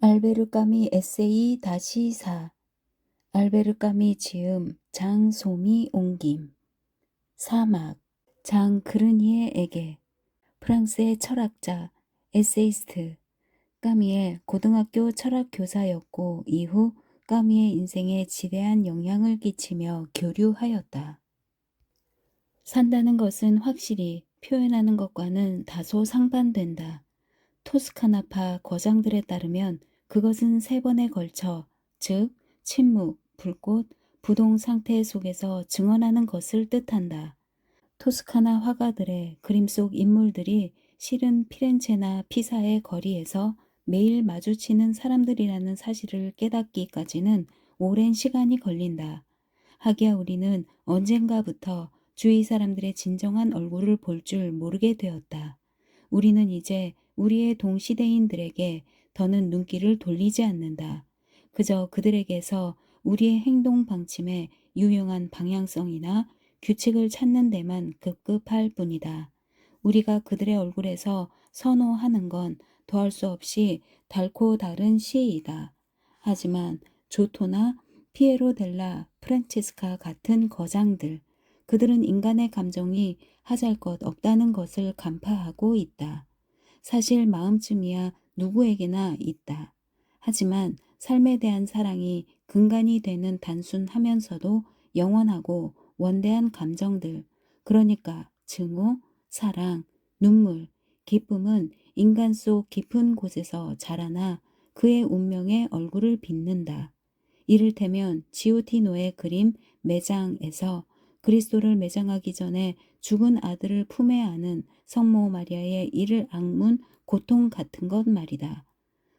알베르 까미 에세이 다시 4. 알베르 까미 지음 장소미 옮김 사막 장 그르니에에게 프랑스의 철학자, 에세이스트 까미의 고등학교 철학 교사였고 이후 까미의 인생에 지대한 영향을 끼치며 교류하였다. 산다는 것은 확실히 표현하는 것과는 다소 상반된다. 토스카나파 거장들에 따르면 그것은 3번에 걸쳐, 즉 침묵, 불꽃, 부동 상태 속에서 증언하는 것을 뜻한다. 토스카나 화가들의 그림 속 인물들이 실은 피렌체나 피사의 거리에서 매일 마주치는 사람들이라는 사실을 깨닫기까지는 오랜 시간이 걸린다. 하기야 우리는 언젠가부터 주위 사람들의 진정한 얼굴을 볼 줄 모르게 되었다. 우리는 이제 우리의 동시대인들에게 더는 눈길을 돌리지 않는다. 그저 그들에게서 우리의 행동 방침의 유용한 방향성이나 규칙을 찾는 데만 급급할 뿐이다. 우리가 그들의 얼굴에서 선호하는 건 더할 수 없이 달고 다른 시이다. 하지만 조토나 피에로 델라 프란체스카 같은 거장들, 그들은 인간의 감정이 하잘것 없다는 것을 간파하고 있다. 사실 마음쯤이야 누구에게나 있다. 하지만 삶에 대한 사랑이 근간이 되는 단순하면서도 영원하고 원대한 감정들, 그러니까 증오, 사랑, 눈물, 기쁨은 인간 속 깊은 곳에서 자라나 그의 운명의 얼굴을 빚는다. 이를테면 지오티노의 그림 매장에서 그리스도를 매장하기 전에 죽은 아들을 품에 안은 성모 마리아의 이를 악문 고통 같은 것 말이다.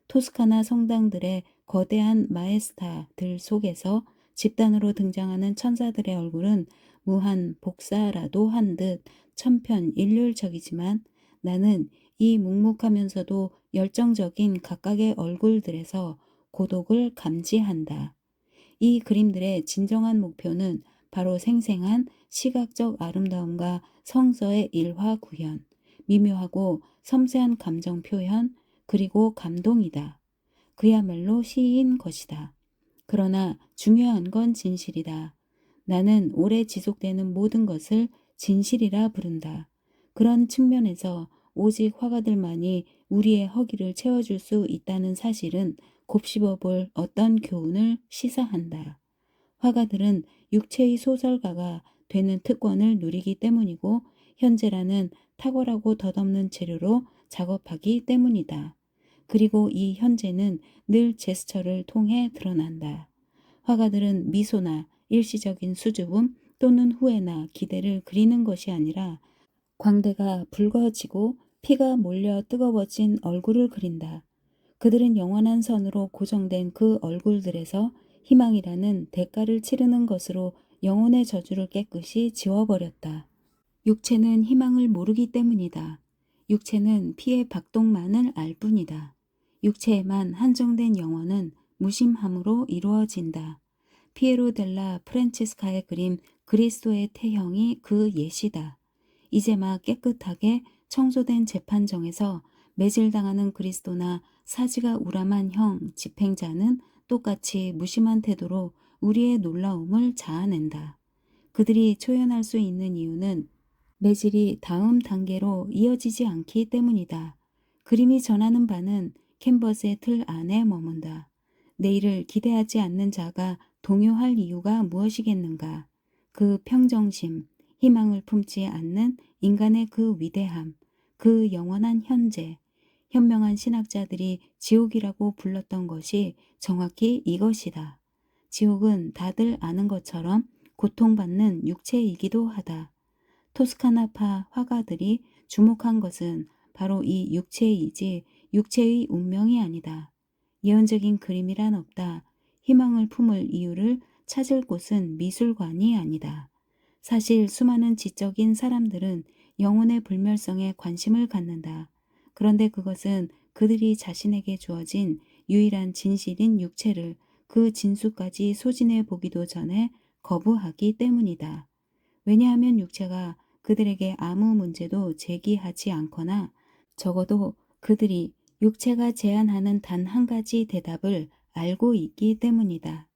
토스카나 성당들의 거대한 마에스타들 속에서 집단으로 등장하는 천사들의 얼굴은 무한 복사라도 한 듯 천편일률적이지만 나는 이 묵묵하면서도 열정적인 각각의 얼굴들에서 고독을 감지한다. 이 그림들의 진정한 목표는 바로 생생한 시각적 아름다움과 성서의 일화 구현, 미묘하고 섬세한 감정 표현, 그리고 감동이다. 그야말로 시인 것이다. 그러나 중요한 건 진실이다. 나는 오래 지속되는 모든 것을 진실이라 부른다. 그런 측면에서 오직 화가들만이 우리의 허기를 채워줄 수 있다는 사실은 곱씹어 볼 어떤 교훈을 시사한다. 화가들은 육체의 소설가가 되는 특권을 누리기 때문이고 현재라는 탁월하고 덧없는 재료로 작업하기 때문이다. 그리고 이 현재는 늘 제스처를 통해 드러난다. 화가들은 미소나 일시적인 수줍음 또는 후회나 기대를 그리는 것이 아니라 광대가 붉어지고 피가 몰려 뜨거워진 얼굴을 그린다. 그들은 영원한 선으로 고정된 그 얼굴들에서 희망이라는 대가를 치르는 것으로 영혼의 저주를 깨끗이 지워버렸다. 육체는 희망을 모르기 때문이다. 육체는 피의 박동만을 알 뿐이다. 육체에만 한정된 영혼은 무심함으로 이루어진다. 피에로 델라 프란체스카의 그림 그리스도의 태형이 그 예시다. 이제 막 깨끗하게 청소된 재판정에서 매질당하는 그리스도나 사지가 우람한 형 집행자는 똑같이 무심한 태도로 우리의 놀라움을 자아낸다. 그들이 초연할 수 있는 이유는 매질이 다음 단계로 이어지지 않기 때문이다. 그림이 전하는 바는 캔버스의 틀 안에 머문다. 내일을 기대하지 않는 자가 동요할 이유가 무엇이겠는가? 그 평정심, 희망을 품지 않는 인간의 그 위대함, 그 영원한 현재, 현명한 신학자들이 지옥이라고 불렀던 것이 정확히 이것이다. 지옥은 다들 아는 것처럼 고통받는 육체이기도 하다. 토스카나파 화가들이 주목한 것은 바로 이 육체이지 육체의 운명이 아니다. 예언적인 그림이란 없다. 희망을 품을 이유를 찾을 곳은 미술관이 아니다. 사실 수많은 지적인 사람들은 영혼의 불멸성에 관심을 갖는다. 그런데 그것은 그들이 자신에게 주어진 유일한 진실인 육체를 그 진수까지 소진해 보기도 전에 거부하기 때문이다. 왜냐하면 육체가 그들에게 아무 문제도 제기하지 않거나 적어도 그들이 육체가 제안하는 단 한 가지 대답을 알고 있기 때문이다.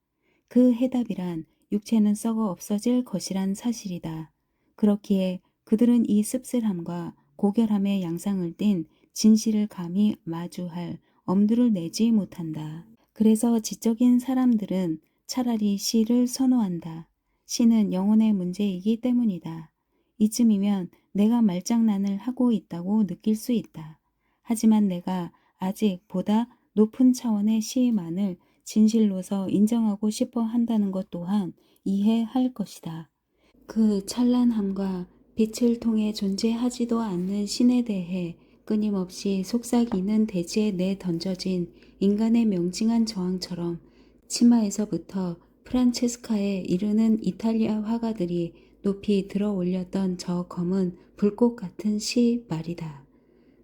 그 해답이란 육체는 썩어 없어질 것이란 사실이다. 그렇기에 그들은 이 씁쓸함과 고결함의 양상을 띤 진실을 감히 마주할 엄두를 내지 못한다. 그래서 지적인 사람들은 차라리 시를 선호한다. 시는 영혼의 문제이기 때문이다. 이쯤이면 내가 말장난을 하고 있다고 느낄 수 있다. 하지만 내가 아직 보다 높은 차원의 시만을 진실로서 인정하고 싶어 한다는 것 또한 이해할 것이다. 그 찬란함과 빛을 통해 존재하지도 않는 신에 대해 끊임없이 속삭이는 대지에 내던져진 인간의 명징한 저항처럼 치마에서부터 프란체스카에 이르는 이탈리아 화가들이 높이 들어 올렸던 저 검은 불꽃 같은 시 말이다.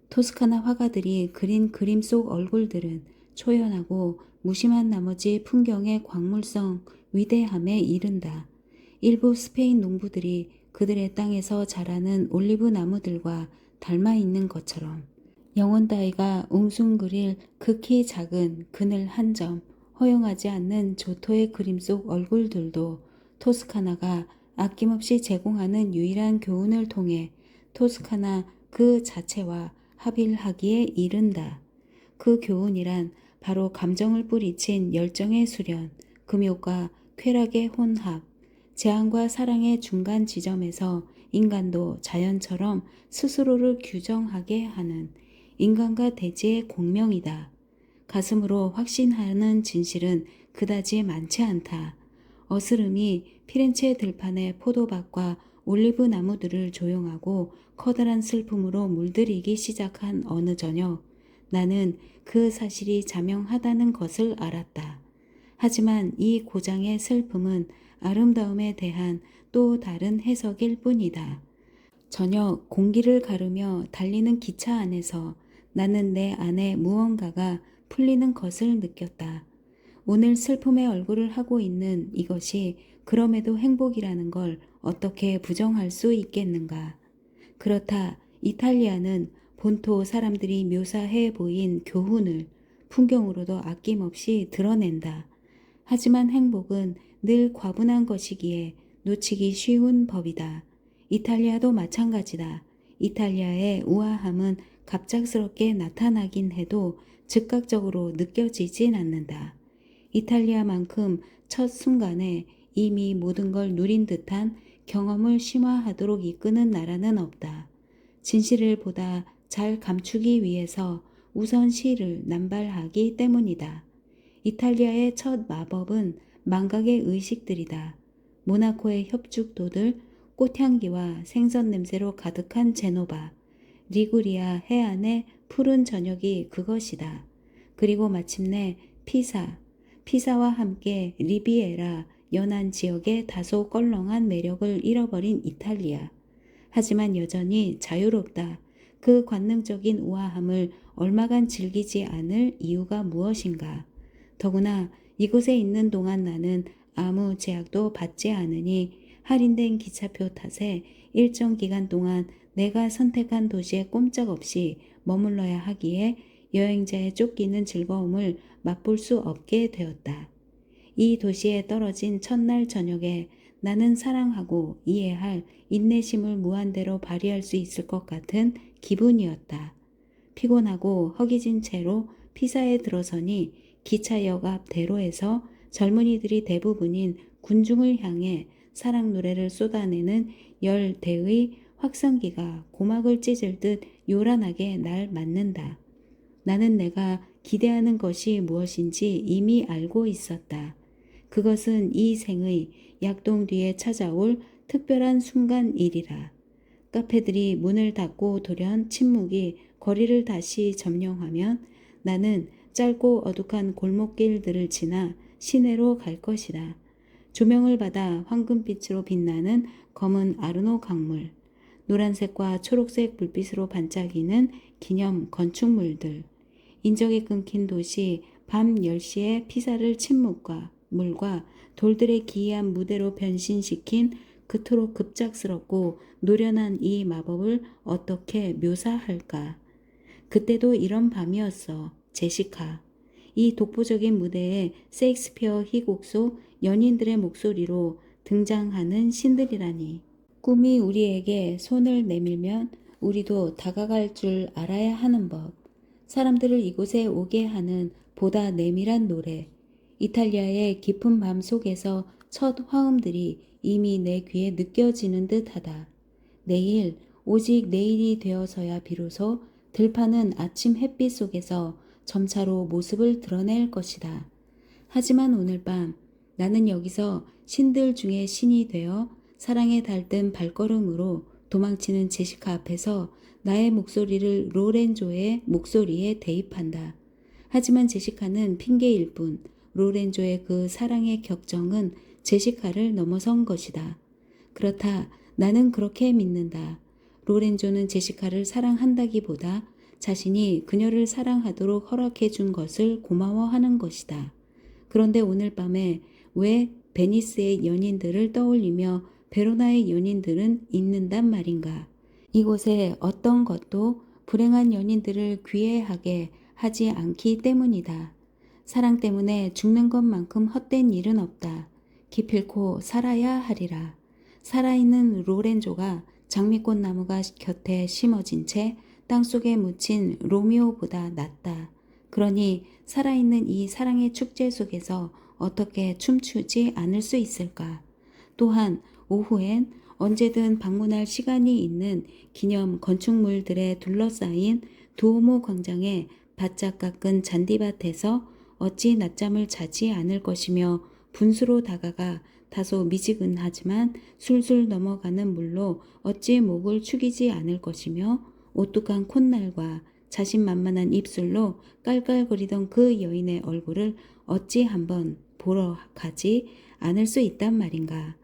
토스카나 화가들이 그린 그림 속 얼굴들은 초연하고 무심한 나머지 풍경의 광물성 위대함에 이른다. 일부 스페인 농부들이 그들의 땅에서 자라는 올리브 나무들과 닮아 있는 것처럼 영혼 따위가 웅숭그릴 극히 작은 그늘 한 점 허용하지 않는 조토의 그림 속 얼굴들도 토스카나가 아낌없이 제공하는 유일한 교훈을 통해 토스카나 그 자체와 합일하기에 이른다. 그 교훈이란 바로 감정을 뿌리친 열정의 수련, 금욕과 쾌락의 혼합, 재앙과 사랑의 중간 지점에서 인간도 자연처럼 스스로를 규정하게 하는 인간과 대지의 공명이다. 가슴으로 확신하는 진실은 그다지 많지 않다. 어스름이 피렌체 들판의 포도밭과 올리브 나무들을 조용하고 커다란 슬픔으로 물들이기 시작한 어느 저녁, 나는 그 사실이 자명하다는 것을 알았다. 하지만 이 고장의 슬픔은 아름다움에 대한 또 다른 해석일 뿐이다. 저녁 공기를 가르며 달리는 기차 안에서 나는 내 안에 무언가가 풀리는 것을 느꼈다. 오늘 슬픔의 얼굴을 하고 있는 이것이 그럼에도 행복이라는 걸 어떻게 부정할 수 있겠는가. 그렇다. 이탈리아는 본토 사람들이 묘사해 보인 교훈을 풍경으로도 아낌없이 드러낸다. 하지만 행복은 늘 과분한 것이기에 놓치기 쉬운 법이다. 이탈리아도 마찬가지다. 이탈리아의 우아함은 갑작스럽게 나타나긴 해도 즉각적으로 느껴지진 않는다. 이탈리아만큼 첫 순간에 이미 모든 걸 누린 듯한 경험을 심화하도록 이끄는 나라는 없다. 진실을 보다 잘 감추기 위해서 우선 시를 남발하기 때문이다. 이탈리아의 첫 마법은 망각의 의식들이다. 모나코의 협죽도들, 꽃향기와 생선 냄새로 가득한 제노바, 리구리아 해안의 푸른 저녁이 그것이다. 그리고 마침내 피사와 함께 리비에라 연안 지역의 다소 껄렁한 매력을 잃어버린 이탈리아. 하지만 여전히 자유롭다. 그 관능적인 우아함을 얼마간 즐기지 않을 이유가 무엇인가. 더구나 이곳에 있는 동안 나는 아무 제약도 받지 않으니 할인된 기차표 탓에 일정 기간 동안 내가 선택한 도시에 꼼짝없이 머물러야 하기에 여행자의 쫓기는 즐거움을 맛볼 수 없게 되었다. 이 도시에 떨어진 첫날 저녁에 나는 사랑하고 이해할 인내심을 무한대로 발휘할 수 있을 것 같은 기분이었다. 피곤하고 허기진 채로 피사에 들어서니 기차역 앞 대로에서 젊은이들이 대부분인 군중을 향해 사랑 노래를 쏟아내는 열대의 확성기가 고막을 찢을 듯 요란하게 날 맞는다. 나는 내가 기대하는 것이 무엇인지 이미 알고 있었다. 그것은 이 생의 약동 뒤에 찾아올 특별한 순간이리라. 카페들이 문을 닫고 돌연 침묵이 거리를 다시 점령하면 나는 짧고 어둑한 골목길들을 지나 시내로 갈 것이다. 조명을 받아 황금빛으로 빛나는 검은 아르노 강물, 노란색과 초록색 불빛으로 반짝이는 기념 건축물들, 인적이 끊긴 도시 밤 10시에 피사를 침묵과 물과 돌들의 기이한 무대로 변신시킨 그토록 급작스럽고 노련한 이 마법을 어떻게 묘사할까. 그때도 이런 밤이었어. 제시카. 이 독보적인 무대에 셰익스피어 희곡 속 연인들의 목소리로 등장하는 신들이라니. 꿈이 우리에게 손을 내밀면 우리도 다가갈 줄 알아야 하는 법. 사람들을 이곳에 오게 하는 보다 내밀한 노래. 이탈리아의 깊은 밤 속에서 첫 화음들이 이미 내 귀에 느껴지는 듯하다. 내일, 오직 내일이 되어서야 비로소 들판은 아침 햇빛 속에서 점차로 모습을 드러낼 것이다. 하지만 오늘 밤 나는 여기서 신들 중에 신이 되어 사랑에 달든 발걸음으로 도망치는 제시카 앞에서 나의 목소리를 로렌조의 목소리에 대입한다. 하지만 제시카는 핑계일 뿐 로렌조의 그 사랑의 격정은 제시카를 넘어선 것이다. 그렇다. 나는 그렇게 믿는다. 로렌조는 제시카를 사랑한다기보다 자신이 그녀를 사랑하도록 허락해 준 것을 고마워하는 것이다. 그런데 오늘 밤에 왜 베니스의 연인들을 떠올리며 베로나의 연인들은 있는단 말인가? 이곳에 어떤 것도 불행한 연인들을 귀해하게 하지 않기 때문이다. 사랑 때문에 죽는 것만큼 헛된 일은 없다. 기필코 살아야 하리라. 살아있는 로렌조가 장미꽃 나무가 곁에 심어진 채 땅속에 묻힌 로미오보다 낫다. 그러니 살아있는 이 사랑의 축제 속에서 어떻게 춤추지 않을 수 있을까? 또한 오후엔 언제든 방문할 시간이 있는 기념 건축물들에 둘러싸인 두오모 광장의 바짝 깎은 잔디밭에서 어찌 낮잠을 자지 않을 것이며 분수로 다가가 다소 미지근하지만 술술 넘어가는 물로 어찌 목을 축이지 않을 것이며 오뚝한 콧날과 자신만만한 입술로 깔깔거리던 그 여인의 얼굴을 어찌 한번 보러 가지 않을 수 있단 말인가.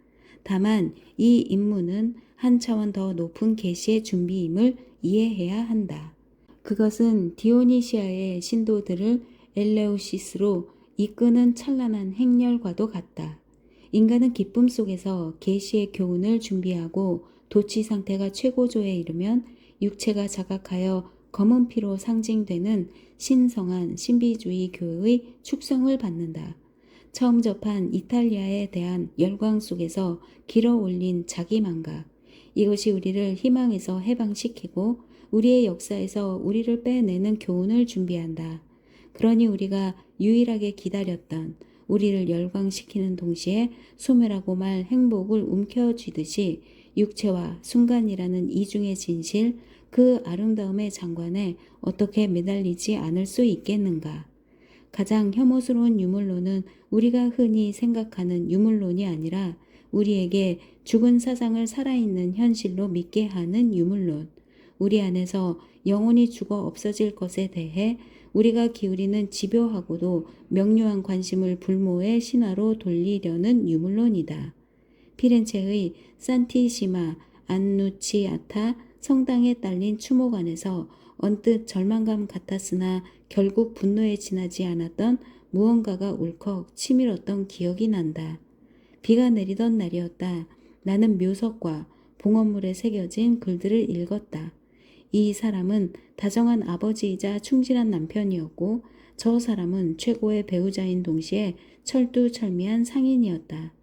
다만 이 임무는 한 차원 더 높은 계시의 준비임을 이해해야 한다. 그것은 디오니시아의 신도들을 엘레우시스로 이끄는 찬란한 행렬과도 같다. 인간은 기쁨 속에서 계시의 교훈을 준비하고 도취 상태가 최고조에 이르면 육체가 자각하여 검은 피로 상징되는 신성한 신비주의 교회의 축성을 받는다. 처음 접한 이탈리아에 대한 열광 속에서 길어올린 자기망각. 이것이 우리를 희망에서 해방시키고 우리의 역사에서 우리를 빼내는 교훈을 준비한다. 그러니 우리가 유일하게 기다렸던 우리를 열광시키는 동시에 소멸하고 말 행복을 움켜쥐듯이 육체와 순간이라는 이중의 진실, 그 아름다움의 장관에 어떻게 매달리지 않을 수 있겠는가. 가장 혐오스러운 유물론은 우리가 흔히 생각하는 유물론이 아니라 우리에게 죽은 사상을 살아있는 현실로 믿게 하는 유물론. 우리 안에서 영혼이 죽어 없어질 것에 대해 우리가 기울이는 집요하고도 명료한 관심을 불모의 신화로 돌리려는 유물론이다. 피렌체의 산티시마 안누치아타 성당에 딸린 추모관에서 언뜻 절망감 같았으나 결국 분노에 지나지 않았던 무언가가 울컥 치밀었던 기억이 난다. 비가 내리던 날이었다. 나는 묘석과 봉헌물에 새겨진 글들을 읽었다. 이 사람은 다정한 아버지이자 충실한 남편이었고 저 사람은 최고의 배우자인 동시에 철두철미한 상인이었다.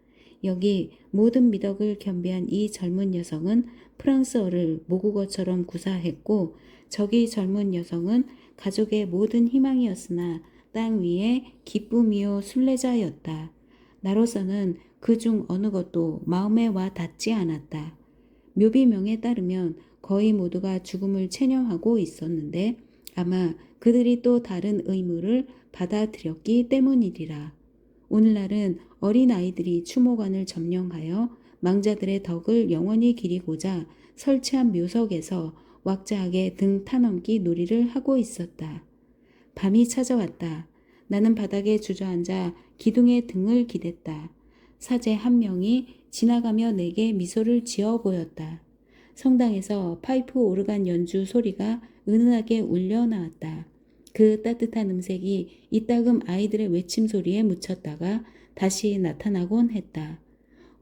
여기 모든 미덕을 겸비한 이 젊은 여성은 프랑스어를 모국어처럼 구사했고 저기 젊은 여성은 가족의 모든 희망이었으나 땅 위에 기쁨이요 순례자였다. 나로서는 그중 어느 것도 마음에 와 닿지 않았다. 묘비명에 따르면 거의 모두가 죽음을 체념하고 있었는데 아마 그들이 또 다른 의무를 받아들였기 때문이리라. 오늘날은 어린아이들이 추모관을 점령하여 망자들의 덕을 영원히 기리고자 설치한 묘석에서 왁자하게 등 타넘기 놀이를 하고 있었다. 밤이 찾아왔다. 나는 바닥에 주저앉아 기둥의 등을 기댔다. 사제 한 명이 지나가며 내게 미소를 지어 보였다. 성당에서 파이프 오르간 연주 소리가 은은하게 울려 나왔다. 그 따뜻한 음색이 이따금 아이들의 외침 소리에 묻혔다가 다시 나타나곤 했다.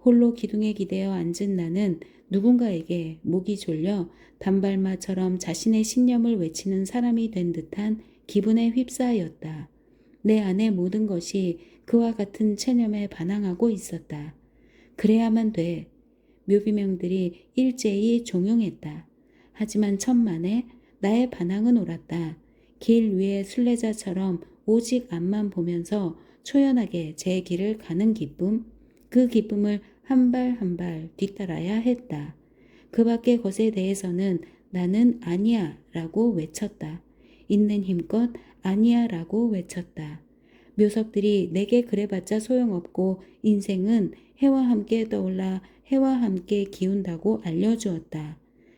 홀로 기둥에 기대어 앉은 나는 누군가에게 목이 졸려 단발마처럼 자신의 신념을 외치는 사람이 된 듯한 기분에 휩싸였다. 내 안의 모든 것이 그와 같은 체념에 반항하고 있었다. 그래야만 돼. 묘비명들이 일제히 종용했다. 하지만 천만에 나의 반항은 옳았다. 길 위의 순례자처럼 오직 앞만 보면서 초연하게 제 길을 가는 기쁨, 그 기쁨을 한 발 한 발 뒤따라야 했다. 그 밖의 것에 대해서는 나는 아니야 라고 외쳤다. 있는 힘껏 아니야 라고 외쳤다. 묘석들이 내게 그래봤자 소용없고 인생은 해와 함께 떠올라 해와 함께 기운다고 알려주었다.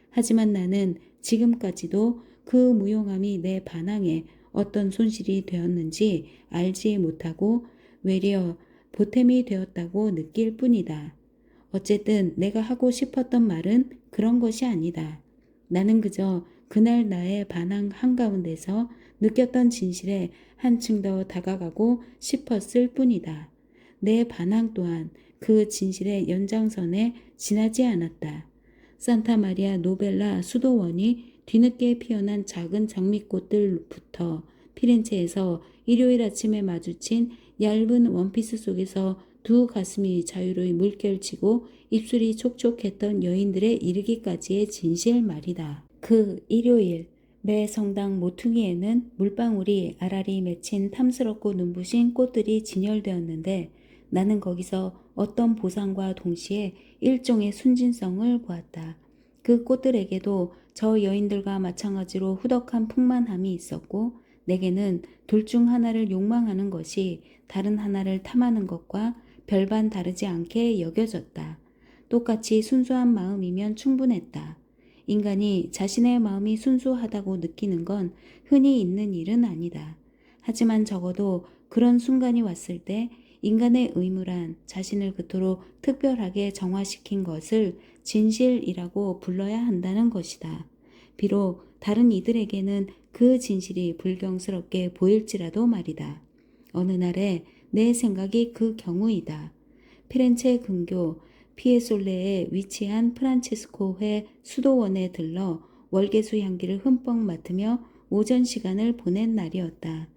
하지만 나는 지금까지도 그 무용함이 내 반항에 어떤 손실이 되었는지 알지 못하고 외려 보탬이 되었다고 느낄 뿐이다. 어쨌든 내가 하고 싶었던 말은 그런 것이 아니다. 나는 그저 그날 나의 반항 한가운데서 느꼈던 진실에 한층 더 다가가고 싶었을 뿐이다. 내 반항 또한 그 진실의 연장선에 지나지 않았다. 산타마리아 노벨라 수도원이 뒤늦게 피어난 작은 장미꽃들부터 피렌체에서 일요일 아침에 마주친 얇은 원피스 속에서 두 가슴이 자유로이 물결치고 입술이 촉촉했던 여인들에 이르기까지의 진실 말이다. 그 일요일 매 성당 모퉁이에는 물방울이 아라리 맺힌 탐스럽고 눈부신 꽃들이 진열되었는데 나는 거기서 어떤 보상과 동시에 일종의 순진성을 보았다. 그 꽃들에게도 저 여인들과 마찬가지로 후덕한 풍만함이 있었고 내게는 둘 중 하나를 욕망하는 것이 다른 하나를 탐하는 것과 별반 다르지 않게 여겨졌다. 똑같이 순수한 마음이면 충분했다. 인간이 자신의 마음이 순수하다고 느끼는 건 흔히 있는 일은 아니다. 하지만 적어도 그런 순간이 왔을 때 인간의 의무란 자신을 그토록 특별하게 정화시킨 것을 진실이라고 불러야 한다는 것이다. 비록 다른 이들에게는 그 진실이 불경스럽게 보일지라도 말이다. 어느 날에 내 생각이 그 경우이다. 피렌체 근교 피에솔레에 위치한 프란체스코회 수도원에 들러 월계수 향기를 흠뻑 맡으며 오전 시간을 보낸 날이었다.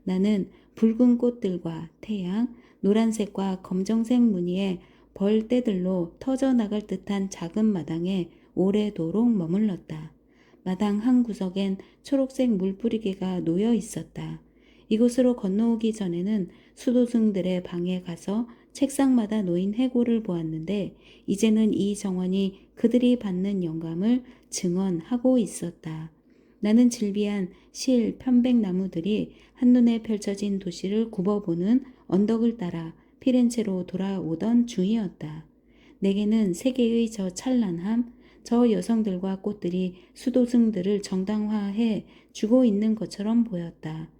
나는 붉은 꽃들과 태양, 노란색과 검정색 무늬의 벌떼들로 터져나갈 듯한 작은 마당에 오래도록 머물렀다. 마당 한 구석엔 초록색 물뿌리개가 놓여 있었다. 이곳으로 건너오기 전에는 수도승들의 방에 가서 책상마다 놓인 해골을 보았는데 이제는 이 정원이 그들이 받는 영감을 증언하고 있었다. 나는 질비한 실 편백나무들이 한눈에 펼쳐진 도시를 굽어보는 언덕을 따라 피렌체로 돌아오던 중이었다. 내게는 세계의 저 찬란함, 저 여성들과 꽃들이 수도승들을 정당화해 주고 있는 것처럼 보였다.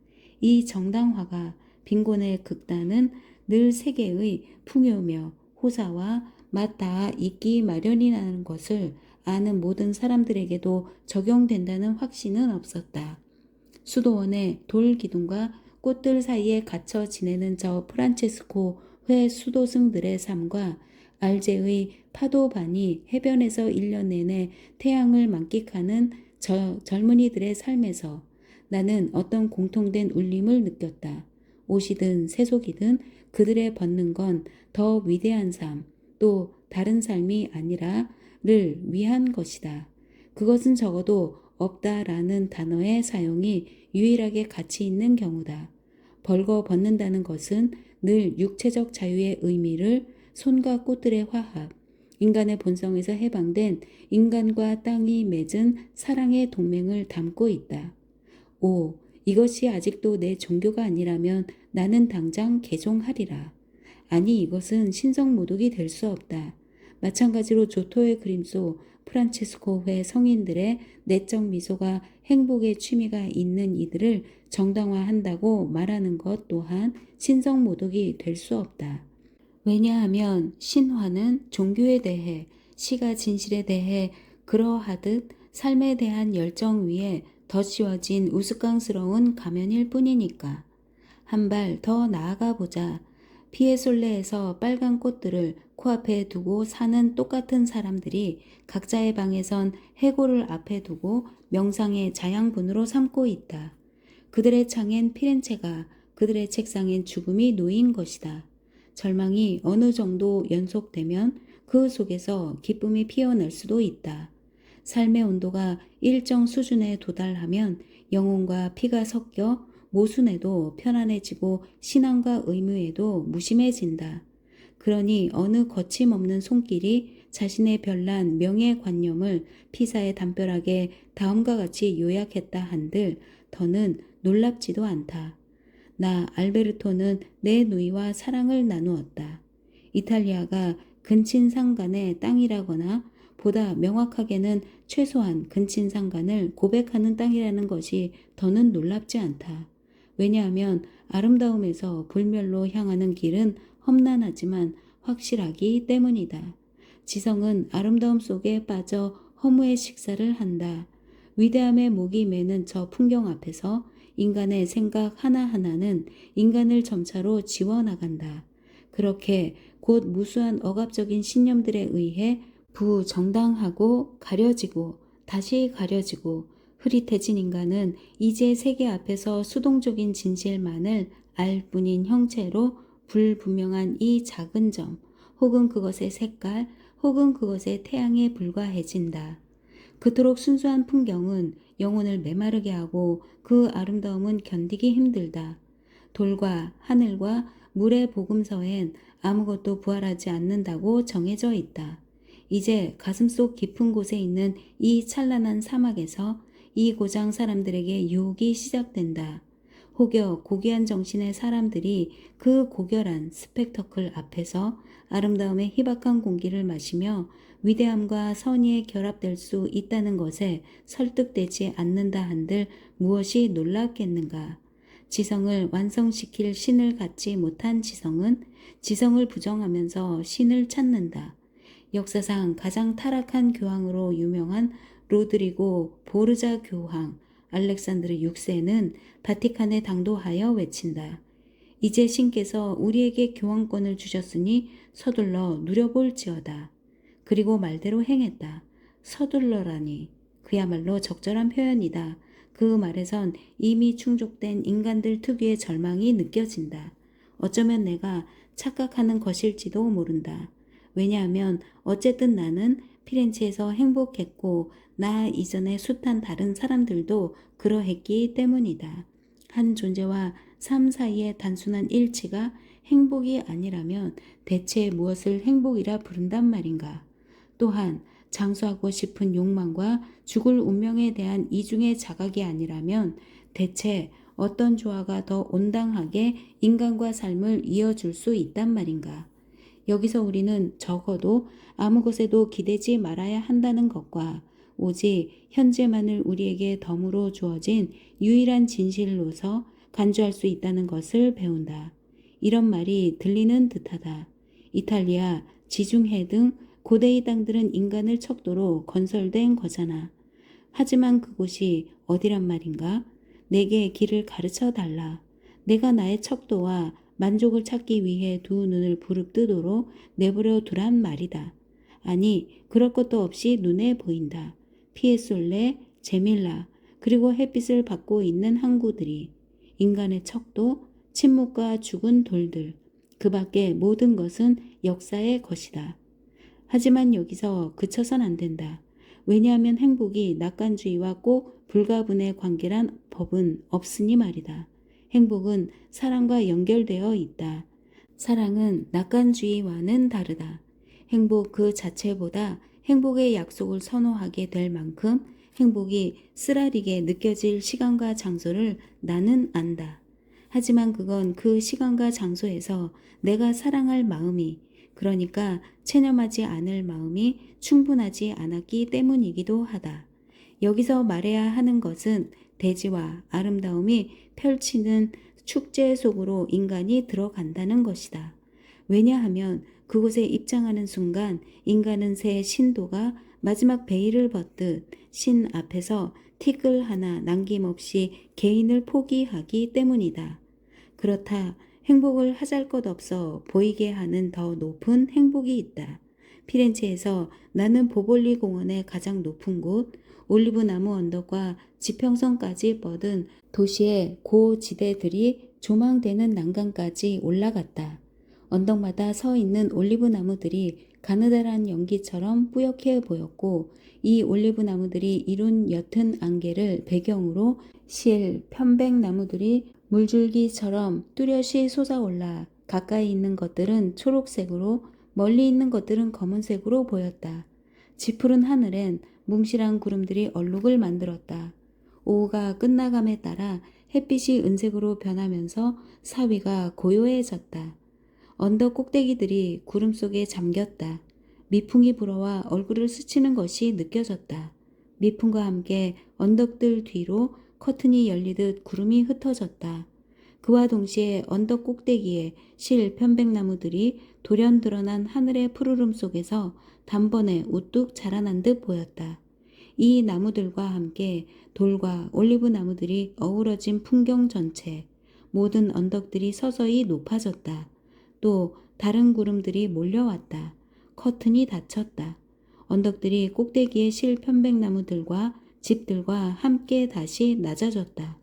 이 정당화가 빈곤의 극단은 늘 세계의 풍요며 호사와 맞닿아 있기 마련이라는 것을 아는 모든 사람들에게도 적용된다는 확신은 없었다. 수도원의 돌 기둥과 꽃들 사이에 갇혀 지내는 저 프란체스코 회 수도승들의 삶과 알제의 파도반이 해변에서 1년 내내 태양을 만끽하는 저 젊은이들의 삶에서 나는 어떤 공통된 울림을 느꼈다. 옷이든 세속이든 그들의 벗는 건 더 위대한 삶, 또 다른 삶이 아니라를 위한 것이다. 그것은 적어도 없다라는 단어의 사용이 유일하게 가치 있는 경우다. 벌거 벗는다는 것은 늘 육체적 자유의 의미를 손과 꽃들의 화합, 인간의 본성에서 해방된 인간과 땅이 맺은 사랑의 동맹을 담고 있다. 오, 이것이 아직도 내 종교가 아니라면 나는 당장 개종하리라. 아니, 이것은 신성모독이 될 수 없다. 마찬가지로 조토의 그림 속 프란체스코회 성인들의 내적 미소가 행복의 취미가 있는 이들을 정당화한다고 말하는 것 또한 신성모독이 될 수 없다. 왜냐하면 신화는 종교에 대해, 시가 진실에 대해 그러하듯 삶에 대한 열정 위에 덧씌워진 우스꽝스러운 가면일 뿐이니까. 한 발 더 나아가 보자. 피에솔레에서 빨간 꽃들을 코앞에 두고 사는 똑같은 사람들이 각자의 방에선 해골을 앞에 두고 명상의 자양분으로 삼고 있다. 그들의 창엔 피렌체가, 그들의 책상엔 죽음이 놓인 것이다. 절망이 어느 정도 연속되면 그 속에서 기쁨이 피어날 수도 있다. 삶의 온도가 일정 수준에 도달하면 영혼과 피가 섞여 모순에도 편안해지고 신앙과 의무에도 무심해진다. 그러니 어느 거침없는 손길이 자신의 별난 명예관념을 피사에 담벼락에 다음과 같이 요약했다 한들 더는 놀랍지도 않다. 나 알베르토는 내 누이와 사랑을 나누었다. 이탈리아가 근친상간의 땅이라거나 보다 명확하게는 최소한 근친상간을 고백하는 땅이라는 것이 더는 놀랍지 않다. 왜냐하면 아름다움에서 불멸로 향하는 길은 험난하지만 확실하기 때문이다. 지성은 아름다움 속에 빠져 허무의 식사를 한다. 위대함의 목이 매는 저 풍경 앞에서 인간의 생각 하나하나는 인간을 점차로 지워나간다. 그렇게 곧 무수한 억압적인 신념들에 의해 부정당하고 가려지고 다시 가려지고 흐릿해진 인간은 이제 세계 앞에서 수동적인 진실만을 알 뿐인 형체로 불분명한 이 작은 점, 혹은 그것의 색깔, 혹은 그것의 태양에 불과해진다. 그토록 순수한 풍경은 영혼을 메마르게 하고 그 아름다움은 견디기 힘들다. 돌과 하늘과 물의 복음서엔 아무것도 부활하지 않는다고 정해져 있다. 이제 가슴속 깊은 곳에 있는 이 찬란한 사막에서 이 고장 사람들에게 유혹이 시작된다. 혹여 고귀한 정신의 사람들이 그 고결한 스펙터클 앞에서 아름다움의 희박한 공기를 마시며 위대함과 선의에 결합될 수 있다는 것에 설득되지 않는다 한들 무엇이 놀랍겠는가. 지성을 완성시킬 신을 갖지 못한 지성은 지성을 부정하면서 신을 찾는다. 역사상 가장 타락한 교황으로 유명한 로드리고 보르자 교황 알렉산드르 6세는 바티칸에 당도하여 외친다. 이제 신께서 우리에게 교황권을 주셨으니 서둘러 누려볼지어다. 그리고 말대로 행했다. 서둘러라니. 그야말로 적절한 표현이다. 그 말에선 이미 충족된 인간들 특유의 절망이 느껴진다. 어쩌면 내가 착각하는 것일지도 모른다. 왜냐하면 어쨌든 나는 피렌체에서 행복했고 나 이전에 숱한 다른 사람들도 그러했기 때문이다. 한 존재와 삶 사이의 단순한 일치가 행복이 아니라면 대체 무엇을 행복이라 부른단 말인가. 또한 장수하고 싶은 욕망과 죽을 운명에 대한 이중의 자각이 아니라면 대체 어떤 조화가 더 온당하게 인간과 삶을 이어줄 수 있단 말인가. 여기서 우리는 적어도 아무 것에도 기대지 말아야 한다는 것과 오직 현재만을 우리에게 덤으로 주어진 유일한 진실로서 간주할 수 있다는 것을 배운다. 이런 말이 들리는 듯하다. 이탈리아, 지중해 등 고대의 땅들은 인간을 척도로 건설된 거잖아. 하지만 그곳이 어디란 말인가? 내게 길을 가르쳐 달라. 내가 나의 척도와 만족을 찾기 위해 두 눈을 부릅뜨도록 내버려 두란 말이다. 아니, 그럴 것도 없이 눈에 보인다. 피에솔레, 제밀라, 그리고 햇빛을 받고 있는 항구들이, 인간의 척도, 침묵과 죽은 돌들, 그 밖의 모든 것은 역사의 것이다. 하지만 여기서 그쳐선 안 된다. 왜냐하면 행복이 낙관주의와 꼭 불가분의 관계란 법은 없으니 말이다. 행복은 사랑과 연결되어 있다. 사랑은 낙관주의와는 다르다. 행복 그 자체보다 행복의 약속을 선호하게 될 만큼 행복이 쓰라리게 느껴질 시간과 장소를 나는 안다. 하지만 그건 그 시간과 장소에서 내가 사랑할 마음이, 그러니까 체념하지 않을 마음이 충분하지 않았기 때문이기도 하다. 여기서 말해야 하는 것은 대지와 아름다움이 펼치는 축제 속으로 인간이 들어간다는 것이다. 왜냐하면 그곳에 입장하는 순간 인간은 새 신도가 마지막 베일을 벗듯 신 앞에서 티끌 하나 남김없이 개인을 포기하기 때문이다. 그렇다. 행복을 하잘것없어 보이게 하는 더 높은 행복이 있다. 피렌체에서 나는 보볼리 공원의 가장 높은 곳, 올리브나무 언덕과 지평선까지 뻗은 도시의 고지대들이 조망되는 난간까지 올라갔다. 언덕마다 서 있는 올리브나무들이 가느다란 연기처럼 뿌옇게 보였고, 이 올리브나무들이 이룬 옅은 안개를 배경으로 실 편백나무들이 물줄기처럼 뚜렷이 솟아올라 가까이 있는 것들은 초록색으로, 멀리 있는 것들은 검은색으로 보였다. 지푸른 하늘엔 뭉실한 구름들이 얼룩을 만들었다. 오후가 끝나감에 따라 햇빛이 은색으로 변하면서 사위가 고요해졌다. 언덕 꼭대기들이 구름 속에 잠겼다. 미풍이 불어와 얼굴을 스치는 것이 느껴졌다. 미풍과 함께 언덕들 뒤로 커튼이 열리듯 구름이 흩어졌다. 그와 동시에 언덕 꼭대기에 실 편백나무들이 돌연 드러난 하늘의 푸르름 속에서 단번에 우뚝 자라난 듯 보였다. 이 나무들과 함께 돌과 올리브 나무들이 어우러진 풍경 전체, 모든 언덕들이 서서히 높아졌다. 또 다른 구름들이 몰려왔다. 커튼이 닫혔다. 언덕들이 꼭대기의 실 편백나무들과 집들과 함께 다시 낮아졌다.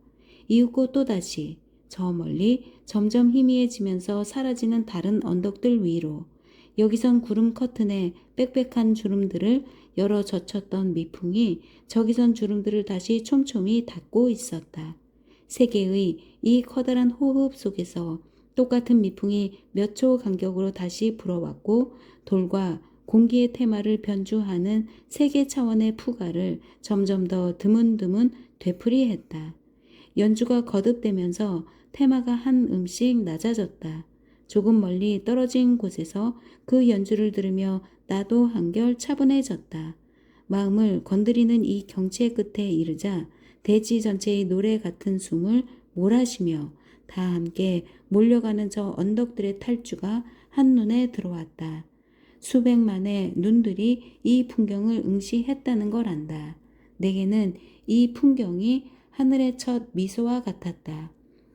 이윽고 또다시 저 멀리 점점 희미해지면서 사라지는 다른 언덕들 위로, 여기선 구름 커튼에 빽빽한 주름들을 열어 젖혔던 미풍이 저기선 주름들을 다시 촘촘히 닫고 있었다. 세계의 이 커다란 호흡 속에서 똑같은 미풍이 몇 초 간격으로 다시 불어왔고, 돌과 공기의 테마를 변주하는 세계 차원의 푸가를 점점 더 드문드문 되풀이했다. 연주가 거듭되면서 테마가 한 음씩 낮아졌다. 조금 멀리 떨어진 곳에서 그 연주를 들으며 나도 한결 차분해졌다. 마음을 건드리는 이 경치의 끝에 이르자 대지 전체의 노래 같은 숨을 몰아쉬며 다 함께 몰려가는 저 언덕들의 탈주가 한눈에 들어왔다. 수백만의 눈들이 이 풍경을 응시했다는 걸 안다. 내게는 이 풍경이 하늘의 첫 미소와 같았다.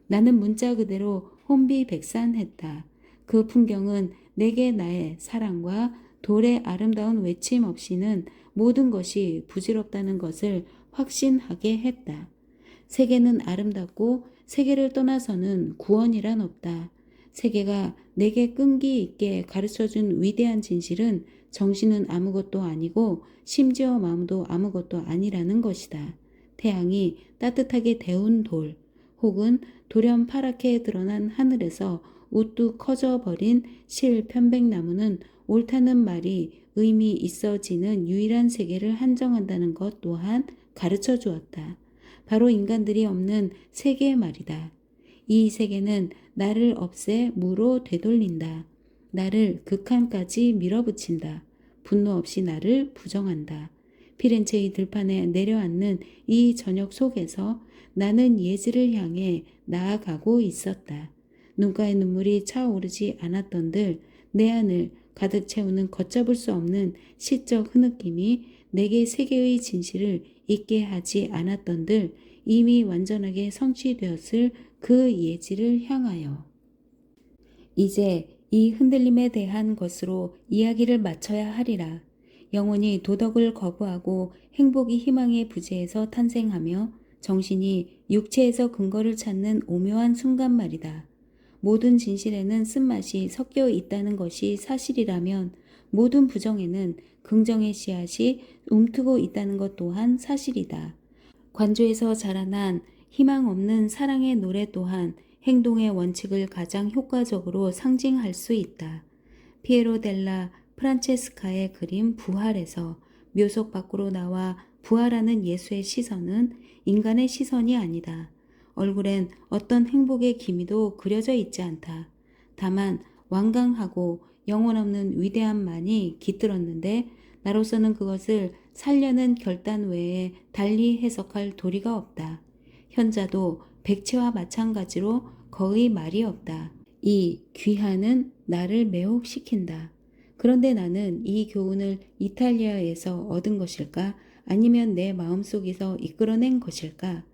나는 문자 그대로 혼비백산했다. 그 풍경은 내게 나의 사랑과 돌의 아름다운 외침 없이는 모든 것이 부질없다는 것을 확신하게 했다. 세계는 아름답고 세계를 떠나서는 구원이란 없다. 세계가 내게 끈기 있게 가르쳐준 위대한 진실은 정신은 아무것도 아니고 심지어 마음도 아무것도 아니라는 것이다. 태양이 따뜻하게 데운 돌, 혹은 돌연 파랗게 드러난 하늘에서 우뚝 커져버린 실 편백나무는 옳다는 말이 의미 있어지는 유일한 세계를 한정한다는 것 또한 가르쳐 주었다. 바로 인간들이 없는 세계 말이다. 이 세계는 나를 없애 무로 되돌린다. 나를 극한까지 밀어붙인다. 분노 없이 나를 부정한다. 피렌체의 들판에 내려앉는 이 저녁 속에서 나는 예지를 향해 나아가고 있었다. 눈가에 눈물이 차오르지 않았던들 내 안을 가득 채우는 걷잡을 수 없는 시적 흐느낌이 내게 세계의 진실을 잊게 하지 않았던들 이미 완전하게 성취되었을 그 예지를 향하여. 이제 이 흔들림에 대한 것으로 이야기를 마쳐야 하리라. 영혼이 도덕을 거부하고 행복이 희망의 부재에서 탄생하며 정신이 육체에서 근거를 찾는 오묘한 순간 말이다. 모든 진실에는 쓴맛이 섞여 있다는 것이 사실이라면 모든 부정에는 긍정의 씨앗이 움트고 있다는 것 또한 사실이다. 관조에서 자라난 희망 없는 사랑의 노래 또한 행동의 원칙을 가장 효과적으로 상징할 수 있다. 피에로 델라 프란체스카의 그림 부활에서 묘석 밖으로 나와 부활하는 예수의 시선은 인간의 시선이 아니다. 얼굴엔 어떤 행복의 기미도 그려져 있지 않다. 다만 완강하고 영혼 없는 위대함만이 깃들었는데 나로서는 그것을 살려는 결단 외에 달리 해석할 도리가 없다. 현자도 백체와 마찬가지로 거의 말이 없다. 이 귀하는 나를 매혹시킨다. 그런데 나는 이 교훈을 이탈리아에서 얻은 것일까? 아니면 내 마음속에서 이끌어낸 것일까?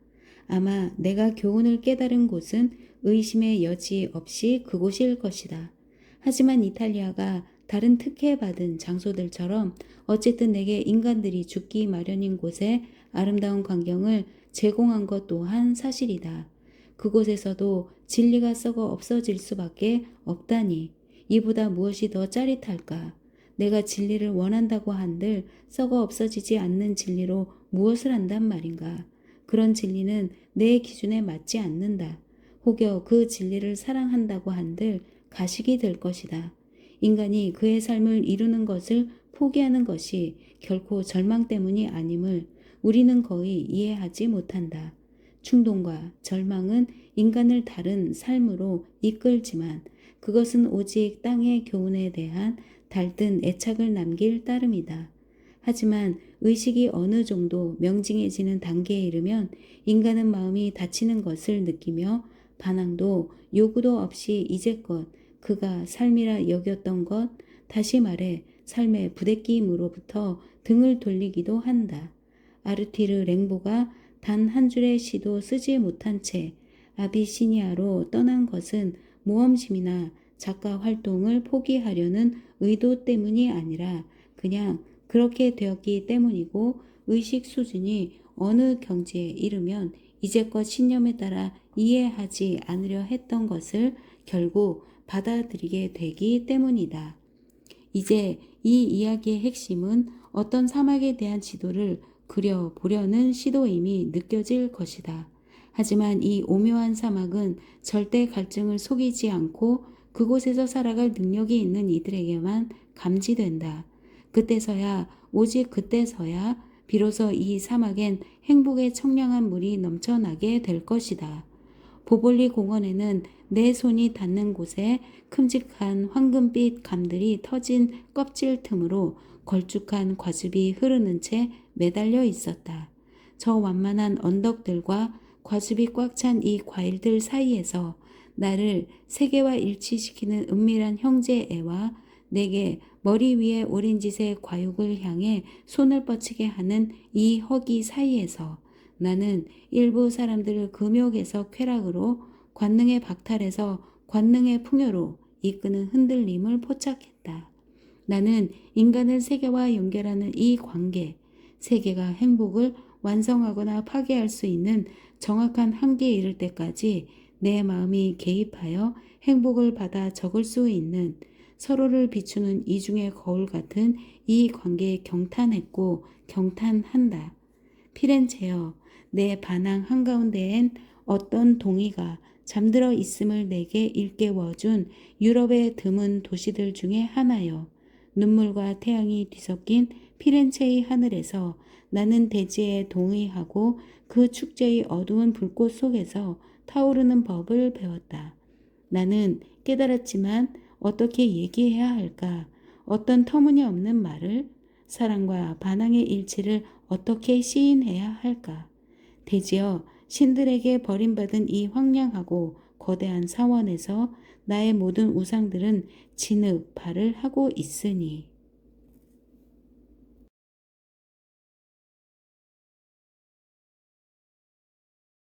아마 내가 교훈을 깨달은 곳은 의심의 여지 없이 그곳일 것이다. 하지만 이탈리아가 다른 특혜받은 장소들처럼 어쨌든 내게 인간들이 죽기 마련인 곳에 아름다운 광경을 제공한 것 또한 사실이다. 그곳에서도 진리가 썩어 없어질 수밖에 없다니 이보다 무엇이 더 짜릿할까? 내가 진리를 원한다고 한들 썩어 없어지지 않는 진리로 무엇을 한단 말인가? 그런 진리는 내 기준에 맞지 않는다. 혹여 그 진리를 사랑한다고 한들 가식이 될 것이다. 인간이 그의 삶을 이루는 것을 포기하는 것이 결코 절망 때문이 아님을 우리는 거의 이해하지 못한다. 충동과 절망은 인간을 다른 삶으로 이끌지만 그것은 오직 땅의 교훈에 대한 달든 애착을 남길 따름이다. 하지만 의식이 어느 정도 명징해지는 단계에 이르면 인간은 마음이 다치는 것을 느끼며 반항도 요구도 없이 이제껏 그가 삶이라 여겼던 것, 다시 말해 삶의 부대끼임으로부터 등을 돌리기도 한다. 아르티르 랭보가 단 한 줄의 시도 쓰지 못한 채 아비시니아로 떠난 것은 모험심이나 작가 활동을 포기하려는 의도 때문이 아니라 그냥 그렇게 되었기 때문이고 의식 수준이 어느 경지에 이르면 이제껏 신념에 따라 이해하지 않으려 했던 것을 결국 받아들이게 되기 때문이다. 이제 이 이야기의 핵심은 어떤 사막에 대한 지도를 그려보려는 시도임이 느껴질 것이다. 하지만 이 오묘한 사막은 절대 갈증을 속이지 않고 그곳에서 살아갈 능력이 있는 이들에게만 감지된다. 그때서야, 오직 그때서야 비로소 이 사막엔 행복의 청량한 물이 넘쳐나게 될 것이다. 보볼리 공원에는 내 손이 닿는 곳에 큼직한 황금빛 감들이 터진 껍질 틈으로 걸쭉한 과즙이 흐르는 채 매달려 있었다. 저 완만한 언덕들과 과즙이 꽉 찬 이 과일들 사이에서 나를 세계와 일치시키는 은밀한 형제애와 내게 머리 위에 오렌지색 과육을 향해 손을 뻗치게 하는 이 허기 사이에서 나는 일부 사람들을 금욕에서 쾌락으로, 관능의 박탈에서 관능의 풍요로 이끄는 흔들림을 포착했다. 나는 인간을 세계와 연결하는 이 관계, 세계가 행복을 완성하거나 파괴할 수 있는 정확한 한계에 이를 때까지 내 마음이 개입하여 행복을 받아 적을 수 있는 서로를 비추는 이중의 거울 같은 이 관계에 경탄했고 경탄한다. 피렌체여, 내 반항 한가운데엔 어떤 동이가 잠들어 있음을 내게 일깨워준 유럽의 드문 도시들 중에 하나여, 눈물과 태양이 뒤섞인 피렌체의 하늘에서 나는 대지에 동의하고 그 축제의 어두운 불꽃 속에서 타오르는 법을 배웠다. 나는 깨달았지만 어떻게 얘기해야 할까? 어떤 터무니없는 말을? 사랑과 반항의 일치를 어떻게 시인해야 할까? 대지여, 신들에게 버림받은 이 황량하고 거대한 사원에서 나의 모든 우상들은 진흙 발을 하고 있으니